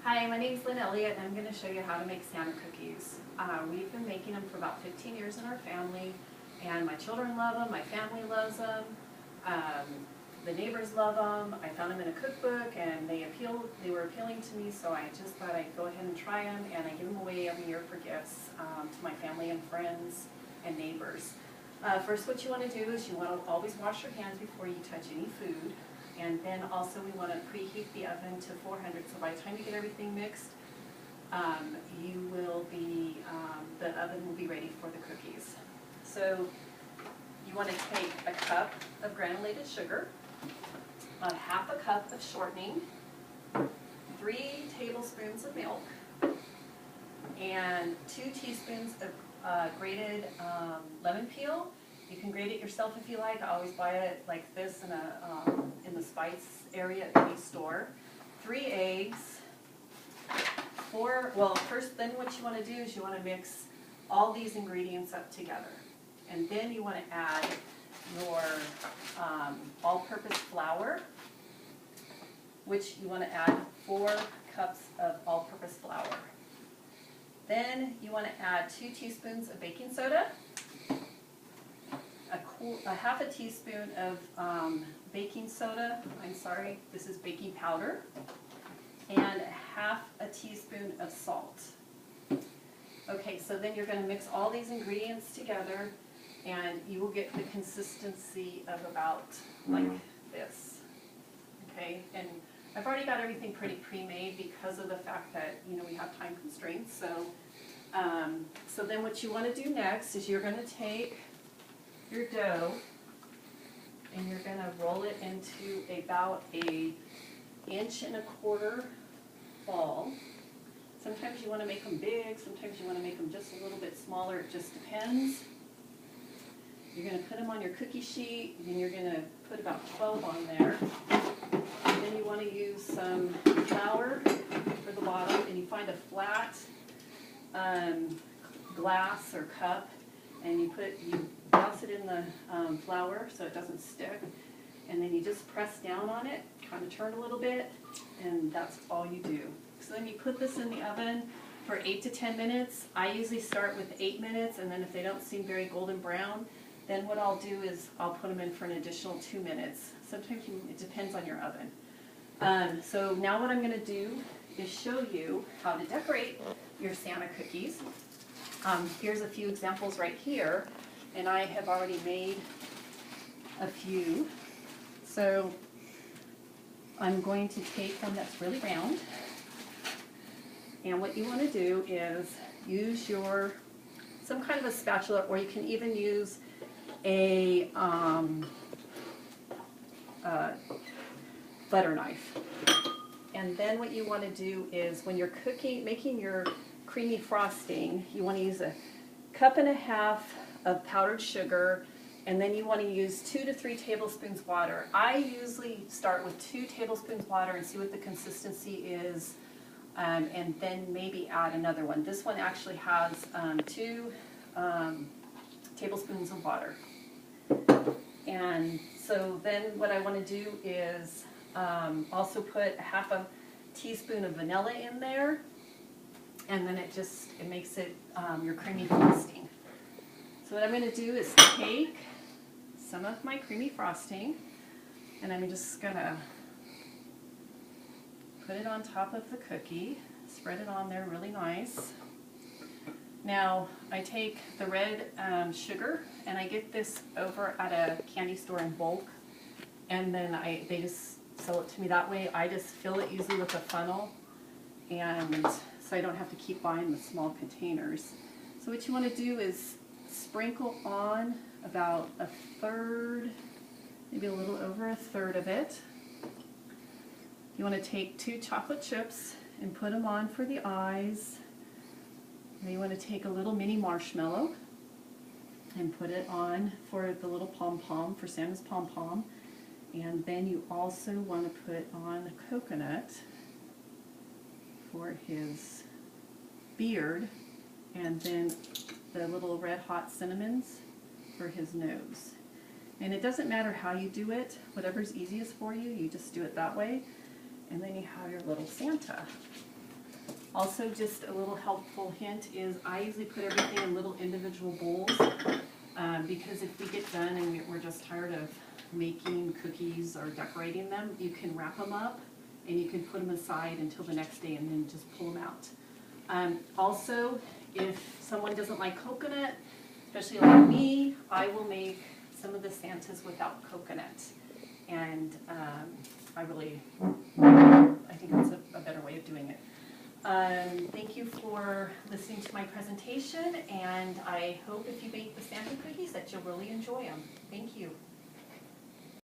Hi, my name is Lynn Elliott, and I'm going to show you how to make Santa cookies. We've been making them for about 15 years in our family, and my children love them, my family loves them, the neighbors love them. I found them in a cookbook, and they were appealing to me, so I just thought I'd go ahead and try them, and I give them away every year for gifts to my family and friends and neighbors. First, what you want to do is you want to always wash your hands before you touch any food. And then also we want to preheat the oven to 400, so by the time you get everything mixed, the oven will be ready for the cookies. So you want to take a cup of granulated sugar, a half a cup of shortening, 3 tablespoons of milk, and 2 teaspoons of grated lemon peel. You can grate it yourself if you like. I always buy it like this in the spice area at any store. 3 eggs. Then what you want to do is you want to mix all these ingredients up together. And then you want to add your all-purpose flour, which you want to add 4 cups of all-purpose flour. Then you want to add 2 teaspoons of baking soda, a half a teaspoon of baking soda, this is baking powder, and half a teaspoon of salt. Okay, so then you're going to mix all these ingredients together, and you will get the consistency of about like this. Okay, and I've already got everything pretty pre-made because of the fact that we have time constraints. So then what you want to do next is you're going to take your dough and you're going to roll it into about an 1.25 inch ball. Sometimes you want to make them big, sometimes you want to make them just a little bit smaller, it just depends. You're going to put them on your cookie sheet, and then you're going to put about 12 on there. And then you want to use some flour for the bottom, and you find a flat glass or cup, and you douse it in the flour so it doesn't stick, and then you just press down on it, kind of turn a little bit, and that's all you do. So then you put this in the oven for 8 to 10 minutes. I usually start with 8 minutes, and then if they don't seem very golden brown, then what I'll do is I'll put them in for an additional 2 minutes. Sometimes it depends on your oven. So now what I'm going to do is show you how to decorate your Santa cookies. Here's a few examples right here, and I have already made a few. So I'm going to take one that's really round, and what you want to do is use some kind of a spatula, or you can even use a butter knife. And then what you want to do is when you're making your creamy frosting, you want to use 1.5 cups of powdered sugar, and then you want to use 2 to 3 tablespoons water. I usually start with 2 tablespoons water and see what the consistency is, and then maybe add another one. This one actually has 2 tablespoons of water. And so then what I want to do is also put 1/2 teaspoon of vanilla in there, and then it makes it your creamy frosting. So what I'm going to do is take some of my creamy frosting, and I'm just going to put it on top of the cookie, spread it on there really nice. Now I take the red sugar, and I get this over at a candy store in bulk, and then they just sell it to me that way. I just fill it usually with a funnel, and so I don't have to keep buying the small containers. So what you want to do is sprinkle on about 1/3, maybe a little over 1/3 of it. You want to take 2 chocolate chips and put them on for the eyes. And you want to take a little mini marshmallow and put it on for the little pom-pom, for Santa's pom-pom. And then you also want to put on a coconut for his beard, and then the little red hot cinnamons for his nose. And it doesn't matter how you do it, whatever's easiest for you, you just do it that way. And then you have your little Santa. Also, just a little helpful hint is I usually put everything in little individual bowls because if we get done and we're just tired of making cookies or decorating them, you can wrap them up and you can put them aside until the next day and then just pull them out. Also, if someone doesn't like coconut, especially like me, I will make some of the Santas without coconut. And I think that's a better way of doing it. Thank you for listening to my presentation, and I hope if you bake the Santa cookies that you'll really enjoy them. Thank you.